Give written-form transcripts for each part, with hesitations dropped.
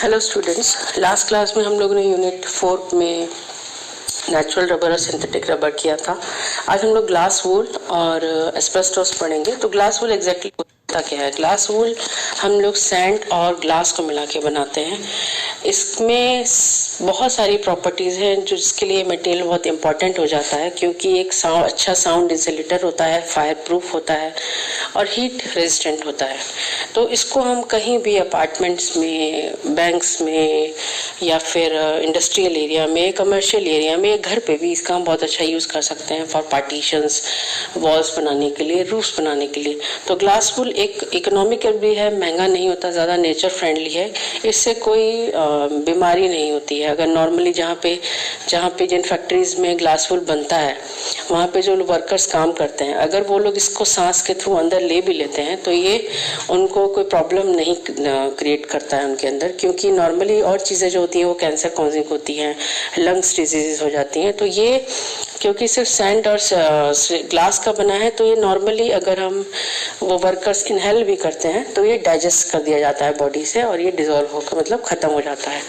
Hello students, last class में हम लोग ने यूनिट 4 में नेचुरल रबर और सिंथेटिक रबर किया था। आज हम लोग ग्लास वूल और एस्बेस्टोस पढ़ेंगे। तो ग्लास वूल एग्जैक्टली होता क्या है? ग्लास वूल हम लोग सैंड और ग्लास को मिला के बनाते हैं। इसमें बहुत सारी प्रॉपर्टीज हैं जो जिसके लिए मटेरियल बहुत इंपॉर्टेंट हो जाता है, क्योंकि एक अच्छा साउंड इंसुलेटर होता है, फायर प्रूफ होता है और हीट रेजिस्टेंट होता है। तो इसको हम कहीं भी अपार्टमेंट्स में, बैंक्स में या फिर इंडस्ट्रियल एरिया में, कमर्शियल एरिया में, घर पे भी इसका हम बहुत अच्छा यूज कर सकते हैं फॉर पार्टीशंस, वॉल्स बनाने के लिए, रूफ्स बनाने के लिए। तो ग्लास वूल एक इकोनॉमिकल भी है, महंगा नहीं होता, ज्यादा नेचर फ्रेंडली है, इससे कोई बीमारी नहीं होती है। अगर नॉर्मली जहाँ पे जिन फैक्ट्रीज में ग्लास वूल बनता है वहाँ पे जो वर्कर्स काम करते हैं, अगर वो लोग इसको सांस के थ्रू अंदर ले भी लेते हैं तो ये उनको कोई प्रॉब्लम नहीं क्रिएट करता है उनके अंदर, क्योंकि नॉर्मली और चीजें जो होती हैं वो कैंसर कॉजिंग होती हैं, लंग्स डिजीजेस हो जाती हैं। तो ये क्योंकि सिर्फ सैंड और ग्लास का बना है, तो ये नॉर्मली अगर हम वो वर्कर्स इनहेल भी करते हैं तो ये डाइजेस्ट कर दिया जाता है बॉडी से और ये डिजोल्व होकर मतलब खत्म हो जाता है।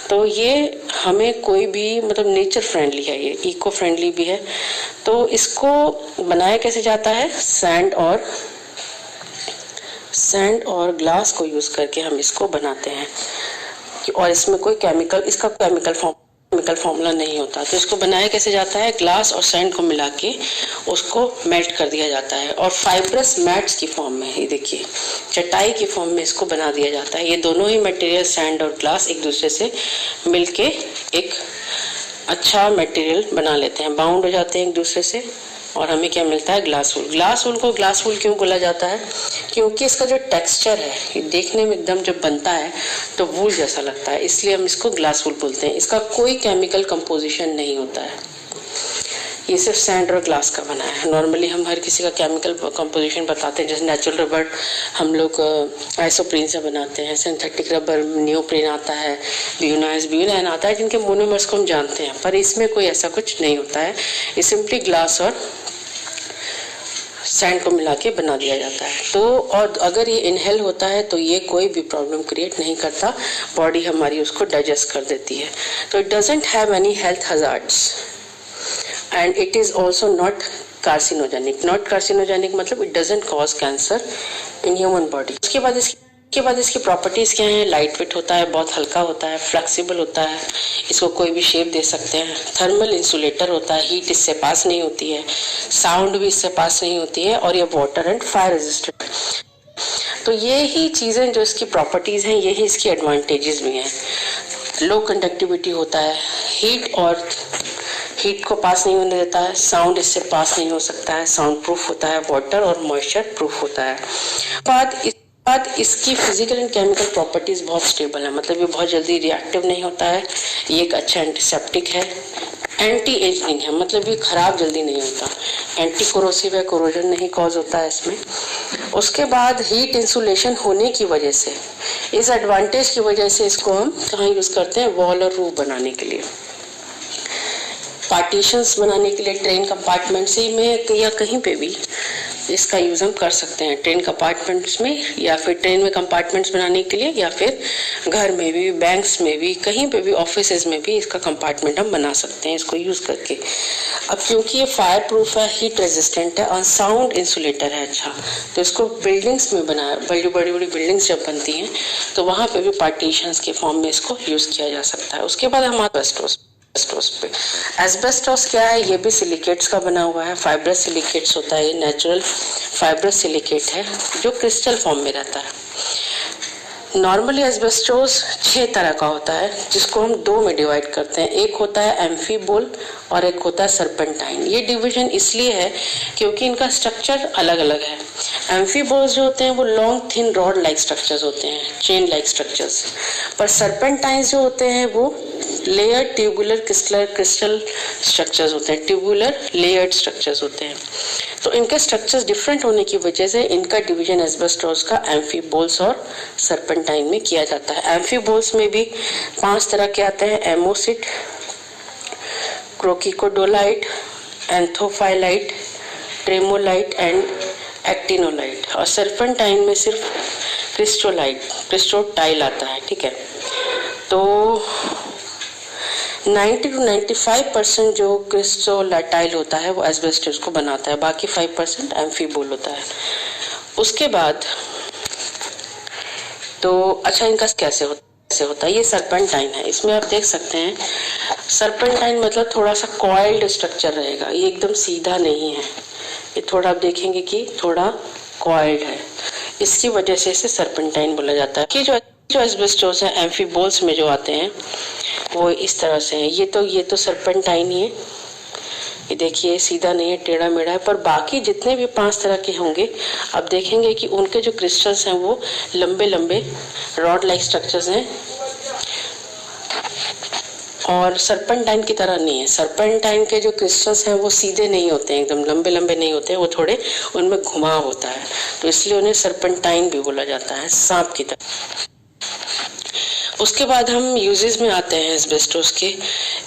तो ये हमें कोई भी मतलब नेचर फ्रेंडली है, ये इको फ्रेंडली भी है। तो इसको बनाया कैसे जाता है? सैंड और ग्लास को यूज करके हम इसको बनाते हैं, और इसमें कोई इसका केमिकल फॉर्मूला नहीं होता। तो इसको बनाया कैसे जाता है? ग्लास और सैंड को मिला के उसको मेल्ट कर दिया जाता है और फाइब्रस मैट्स की फॉर्म में, ये देखिए चटाई की फॉर्म में इसको बना दिया जाता है। ये दोनों ही मटेरियल सैंड और ग्लास एक दूसरे से मिलके एक अच्छा मटेरियल बना लेते हैं, बाउंड हो जाते हैं एक दूसरे से, और हमें क्या मिलता है? Glass wool. ग्लास वूल को ग्लास वूल क्यों बोला जाता है? क्योंकि इसका जो टेक्सचर है ये देखने में एकदम जब बनता है तो वूल जैसा लगता है, इसलिए हम इसको ग्लास वूल बोलते हैं। इसका कोई केमिकल कंपोजिशन नहीं होता है, ये सिर्फ सैंड और ग्लास का बना है। नॉर्मली हम हर किसी का केमिकल कंपोजिशन बताते हैं, जैसे नेचुरल रबर हम लोग आइसोप्रीन से बनाते हैं, सिंथेटिक रबर नियोप्रीन आता है, ब्यूनाइन आता है, जिनके मोनोमर्स को हम जानते हैं, पर इसमें कोई ऐसा कुछ नहीं होता है। ये सिंपली ग्लास और सैंड को मिला के बना दिया जाता है। तो और अगर ये इनहेल होता है तो ये कोई भी प्रॉब्लम क्रिएट नहीं करता, बॉडी हमारी उसको डाइजेस्ट कर देती है। तो it doesn't have any health hazards and it is also not carcinogenic. Not carcinogenic मतलब it doesn't cause cancer in human body. उसके बाद इसकी प्रॉपर्टीज क्या हैं? लाइट वेट होता है, बहुत हल्का होता है, फ्लेक्सिबल होता है, इसको कोई भी शेप दे सकते हैं, थर्मल इंसुलेटर होता है, हीट इससे पास नहीं होती है, साउंड भी इससे पास नहीं होती है, और ये वाटर एंड फायर रेजिस्टेंट। तो ये ही चीजें जो इसकी प्रॉपर्टीज हैं, यही इसकी एडवांटेजेस भी हैं। लो कंडक्टिविटी होता है, हीट को पास नहीं होने देता है, साउंड इससे पास नहीं हो सकता है, साउंड प्रूफ होता है, वाटर और मॉइस्चर प्रूफ होता है। बाद इसकी फिजिकल एंड केमिकल प्रॉपर्टीज बहुत स्टेबल है, मतलब ये बहुत जल्दी रिएक्टिव नहीं होता है, ये एक अच्छा एंटीसेप्टिक है, एंटी एजिंग है, मतलब ये खराब जल्दी नहीं होता, एंटी कोरोसिव है, कोरोजन नहीं कॉज होता है इसमें। उसके बाद हीट इंसुलेशन होने की वजह से, इस एडवांटेज की वजह से इसको हम कहाँ यूज करते हैं? वॉल और रूफ बनाने के लिए, पार्टीशंस बनाने के लिए, ट्रेन कंपार्टमेंट्स में या कहीं पे भी इसका यूज हम कर सकते हैं, ट्रेन कंपार्टमेंट्स में, या फिर ट्रेन में कंपार्टमेंट्स बनाने के लिए, या फिर घर में भी, बैंक्स में भी, कहीं पे भी, ऑफिसेज में भी इसका कंपार्टमेंट हम बना सकते हैं इसको यूज करके। अब क्योंकि ये फायर प्रूफ है, हीट रेजिस्टेंट है और साउंड इंसुलेटर है अच्छा, तो इसको बिल्डिंग्स में बनाया, बड़ी बड़ी बिल्डिंग्स जब बनती हैं तो वहां पे भी पार्टीशंस के फॉर्म में इसको यूज किया जा सकता है। उसके बाद हमारे एस्बेस्टोस क्या है? ये भी सिलिकेट्स का बना हुआ है, फाइब्रस सिलिकेट्स होता है, ये नेचुरल फाइब्रस सिलिकेट है जो क्रिस्टल फॉर्म में रहता है। नॉर्मली एस्बेस्टोस 6 तरह का होता है, जिसको हम 2 में डिवाइड करते हैं। एक होता है एम्फीबोल और एक होता है सर्पेंटाइन। ये डिवीजन इसलिए है क्योंकि इनका स्ट्रक्चर अलग अलग है। एम्फीबोल्स जो होते हैं वो long thin rod like structures होते हैं, चेन लाइक स्ट्रक्चर्स, पर सर्पेंटाइन्स जो होते हैं वो लेयर ट्यूबुलर क्रिस्टल स्ट्रक्चर्स होते हैं, ट्यूबुलर लेयर्ड स्ट्रक्चर्स होते हैं। तो इनके स्ट्रक्चर्स डिफरेंट होने की वजह से इनका डिवीजन एस्बेस्टोस का एम्फीबोल्स और सर्पेंटाइन में किया जाता है। एम्फीबोल्स में भी 5 तरह के आते हैं, एमोसिट, क्रोकिकोडोलाइट, एंथोफाइलाइट, ट्रेमोलाइट एंड एक्टिनोलाइट। और सर्पेंटाइन में सिर्फ क्रिस्टोटाइल आता है, ठीक है। तो 90 to 95% जो क्रिस्टोलैटाइल होता है वो एस्बेस्टोस को बनाता है, बाकी 5% एम्फीबोल होता है। उसके बाद तो अच्छा इनका कैसे होता है, ये सर्पेंटाइन है। इसमें आप देख सकते हैं सर्पेंटाइन मतलब थोड़ा सा कॉइल्ड स्ट्रक्चर रहेगा, ये एकदम सीधा नहीं है, ये थोड़ा आप देखेंगे कि थोड़ा कॉइल्ड है, इसकी वजह से इसे सर्पेंटाइन बोला जाता है। कि जो एस्बेस्टोस है एम्फीबोल्स में जो आते हैं वो इस तरह से है। ये तो सर्पेंटाइन ही है, ये देखिए सीधा नहीं है, टेढ़ा मेढ़ा है। पर बाकी जितने भी 5 तरह के होंगे आप देखेंगे कि उनके जो क्रिस्टल्स हैं वो लंबे लंबे रॉड लाइक स्ट्रक्चर्स हैं और सर्पेंटाइन की तरह नहीं है। सर्पेंटाइन के जो क्रिस्टल्स हैं वो सीधे नहीं होते हैं, एकदम लंबे लंबे नहीं होते हैं, वो थोड़े उनमें घुमाव होता है, तो इसलिए उन्हें सर्पेंटाइन भी बोला जाता है, सांप की तरह। उसके बाद हम यूजेस में आते हैं एस्बेस्टोस के।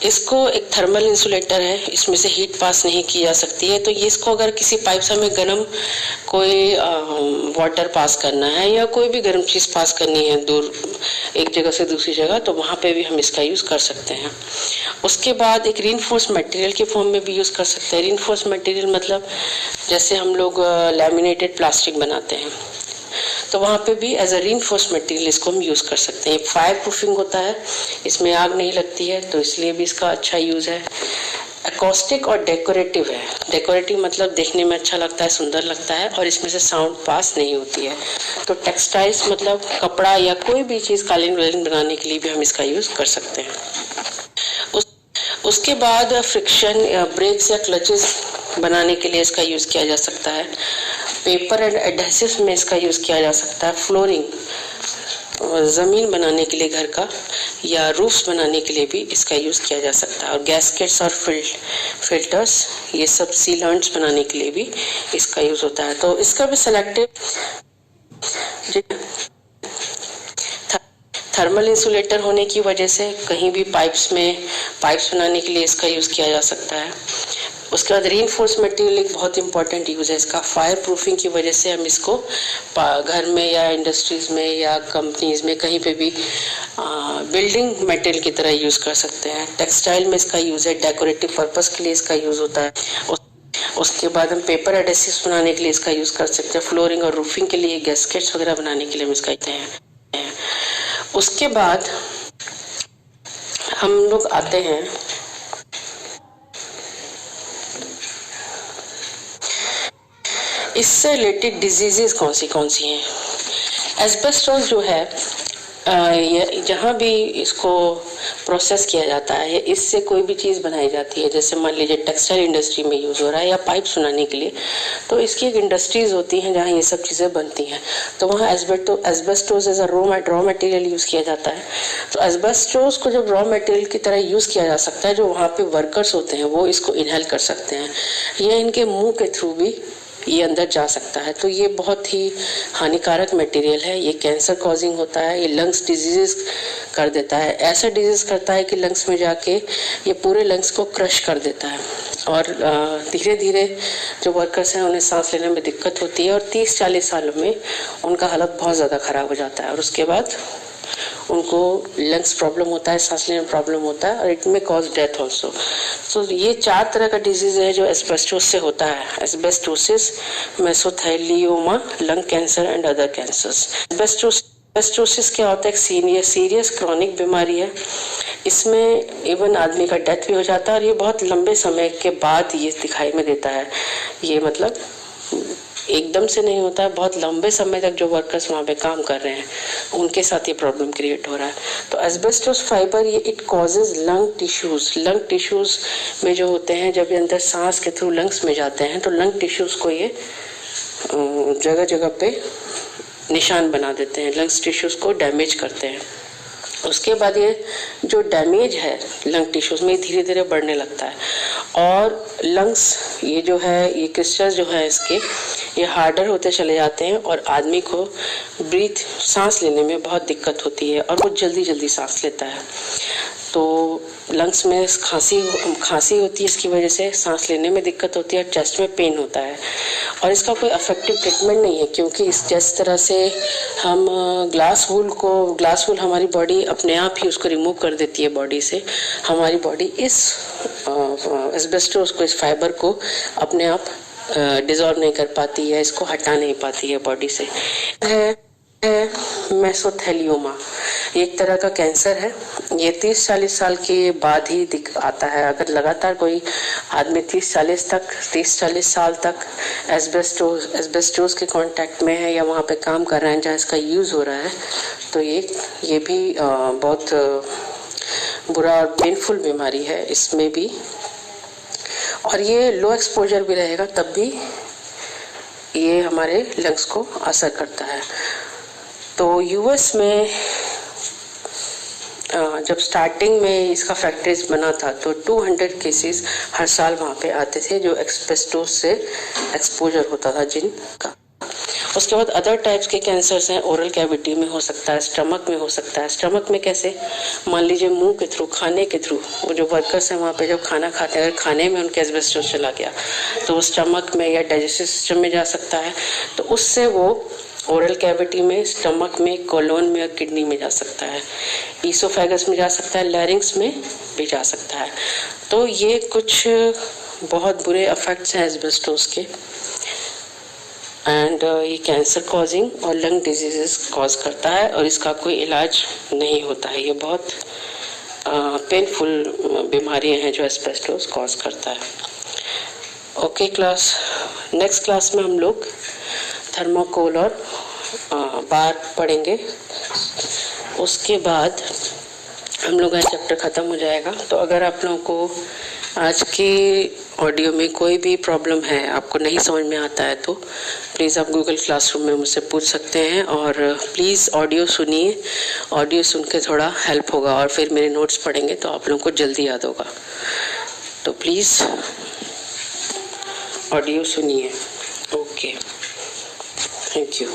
इसको एक थर्मल इंसुलेटर है, इसमें से हीट पास नहीं की जा सकती है, तो ये इसको अगर किसी पाइप से हमें गर्म कोई वाटर पास करना है या कोई भी गर्म चीज पास करनी है दूर एक जगह से दूसरी जगह, तो वहां पे भी हम इसका यूज कर सकते हैं। उसके बाद एक रीइंफोर्स मटेरियल के फॉर्म में भी यूज कर सकते हैं। रीइंफोर्स मटेरियल मतलब जैसे हम लोग लैमिनेटेड प्लास्टिक बनाते हैं, तो वहां पे भी एज अ रीइंफोर्स मटेरियल इसको हम यूज कर सकते हैं। फायर प्रूफिंग होता है, इसमें आग नहीं लगती है, तो इसलिए भी इसका अच्छा यूज है। एकॉस्टिक और डेकोरेटिव है। डेकोरेटिव मतलब देखने में अच्छा लगता है, सुंदर लगता है, और इसमें से साउंड पास नहीं होती है। तो टेक्सटाइल्स मतलब कपड़ा या कोई भी चीज कालीन वालीन बनाने के लिए भी हम इसका यूज कर सकते हैं। उसके बाद फ्रिक्शन ब्रेक्स या क्लचेस बनाने के लिए इसका यूज किया जा सकता है। पेपर एंड एडहेसिव में इसका यूज किया जा सकता है। फ्लोरिंग जमीन बनाने के लिए घर का या रूफ्स बनाने के लिए भी इसका यूज किया जा सकता है। और गैस्केट्स और फिल्टर्स ये सब सीलेंट्स बनाने के लिए भी इसका यूज होता है। तो इसका भी सिलेक्टिव थर्मल इंसुलेटर होने की वजह से कहीं भी पाइप्स बनाने के लिए इसका यूज किया जा सकता है। उसके बाद रीइंफोर्स मटेरियल एक बहुत इंपॉर्टेंट यूज है इसका। फायर प्रूफिंग की वजह से हम इसको घर में या इंडस्ट्रीज में या कंपनीज में कहीं पे भी बिल्डिंग मटेरियल की तरह यूज कर सकते हैं। टेक्सटाइल में इसका यूज है, डेकोरेटिव पर्पस के लिए इसका यूज होता है। उसके बाद हम पेपर एडहेसिव्स बनाने के लिए इसका यूज कर सकते हैं। फ्लोरिंग और रूफिंग के लिए, गैस्केट्स वगैरह बनाने के लिए हम इसका यूज करते हैं। उसके बाद हम लोग आते हैं इससे रिलेटेड डिजीजेस कौन सी हैं। एस्बेस्टोस जो है जहाँ भी इसको प्रोसेस किया जाता है, इससे कोई भी चीज़ बनाई जाती है, जैसे मान लीजिए टेक्सटाइल इंडस्ट्री में यूज़ हो रहा है या पाइप्स बनाने के लिए, तो इसकी एक इंडस्ट्रीज होती हैं जहाँ ये सब चीज़ें बनती हैं, तो वहाँ asbestos as a raw material use किया जाता है। तो एस्बेस्टोस को जब रॉ मटेरियल की तरह यूज़ किया जा सकता है, जो वहाँ पे वर्कर्स होते हैं वो इसको इनहेल कर सकते हैं, ये इनके मुँह के थ्रू भी ये अंदर जा सकता है। तो ये बहुत ही हानिकारक मटेरियल है, ये कैंसर कॉजिंग होता है, ये लंग्स डिजीजेस कर देता है। ऐसा डिजीज करता है कि लंग्स में जाके ये पूरे लंग्स को क्रश कर देता है और धीरे धीरे जो वर्कर्स हैं उन्हें सांस लेने में दिक्कत होती है और 30-40 सालों में उनका हालत बहुत ज़्यादा खराब हो जाता है और उसके बाद उनको लंग्स प्रॉब्लम होता है, सांस लेने में प्रॉब्लम होता है और इट में कॉज डेथ ऑल्सो। तो ये 4 तरह का डिजीज है जो एस्बेस्टोस से होता है। Asbestosis, mesothelioma, lung cancer and other cancers. Asbestosis क्या होता है? एक सीरियस क्रॉनिक बीमारी है। इसमें इवन आदमी का डेथ भी हो जाता है और ये बहुत लंबे समय के बाद ये दिखाई में देता है। ये मतलब एकदम से नहीं होता है, बहुत लंबे समय तक जो वर्कर्स वहाँ पे काम कर रहे हैं उनके साथ ये प्रॉब्लम क्रिएट हो रहा है। तो एस्बेस्टोस फाइबर ये इट कॉजेज लंग टिश्यूज में जो होते हैं, जब ये अंदर सांस के थ्रू लंग्स में जाते हैं तो लंग टिश्यूज को ये जगह जगह पे निशान बना देते हैं, लंग्स टिश्यूज को डैमेज करते हैं। उसके बाद ये जो डैमेज है लंग टिश्यूज में धीरे धीरे बढ़ने लगता है और लंग्स ये जो है ये क्रिस्टल्स जो है इसके ये हार्डर होते चले जाते हैं और आदमी को सांस लेने में बहुत दिक्कत होती है और वो जल्दी सांस लेता है। तो लंग्स में खांसी होती है, इसकी वजह से सांस लेने में दिक्कत होती है, चेस्ट में पेन होता है। और इसका कोई इफेक्टिव ट्रीटमेंट नहीं है, क्योंकि जिस तरह से हम ग्लास वूल हमारी बॉडी अपने आप ही उसको रिमूव कर देती है बॉडी से, हमारी बॉडी इस एस्बेस्टोस को, इस फाइबर को अपने आप डिजॉल्व नहीं कर पाती है, इसको हटा नहीं पाती है बॉडी से। मेसोथेलियोमा एक तरह का कैंसर है। ये 30-40 साल के बाद ही आता है। अगर लगातार कोई आदमी 30-40 साल तक एस्बेस्टोस के कांटेक्ट में है या वहाँ पे काम कर रहे हैं जहाँ इसका यूज हो रहा है, तो ये भी बहुत बुरा और पेनफुल बीमारी है इसमें भी। और ये लो एक्सपोजर भी रहेगा तब भी ये हमारे लंग्स को असर करता है। तो यूएस में जब स्टार्टिंग में इसका फैक्ट्रीज बना था तो 200 केसेस हर साल वहाँ पे आते थे जो एस्बेस्टोस से एक्सपोजर होता था जिनका। उसके बाद अदर टाइप्स के कैंसर्स हैं, ओरल कैविटी में हो सकता है, स्टमक में हो सकता है। स्टमक में कैसे, मान लीजिए मुंह के थ्रू, खाने के थ्रू, वो जो वर्कर्स हैं वहाँ पे जब खाना खाते हैं, अगर खाने में उनके एस्बेस्टोस चला गया तो वो स्टमक में या डाइजेस्टिव सिस्टम में जा सकता है, तो उससे वो ओरल कैविटी में, स्टमक में, कोलोन में और किडनी में जा सकता है, ईसोफेगस में जा सकता है, लैरिंक्स में भी जा सकता है। तो ये कुछ बहुत बुरे इफेक्ट्स हैं एस्बेस्टोस के। एंड ये कैंसर कॉजिंग और लंग डिजीजेस कॉज करता है और इसका कोई इलाज नहीं होता है। ये बहुत पेनफुल बीमारियां हैं जो एस्बेस्टोस कॉज करता है। ओके क्लास, नेक्स्ट क्लास में हम लोग थर्मोकोल और बार पढ़ेंगे। उसके बाद हम लोग का चैप्टर ख़त्म हो जाएगा। तो अगर आप लोगों को आज की ऑडियो में कोई भी प्रॉब्लम है, आपको नहीं समझ में आता है, तो प्लीज़ आप गूगल क्लासरूम में मुझसे पूछ सकते हैं। और प्लीज़ ऑडियो सुनिए, ऑडियो सुन के थोड़ा हेल्प होगा और फिर मेरे नोट्स पढ़ेंगे तो आप लोगों को जल्दी याद होगा। तो प्लीज़ ऑडियो सुनिए। Okay, thank you.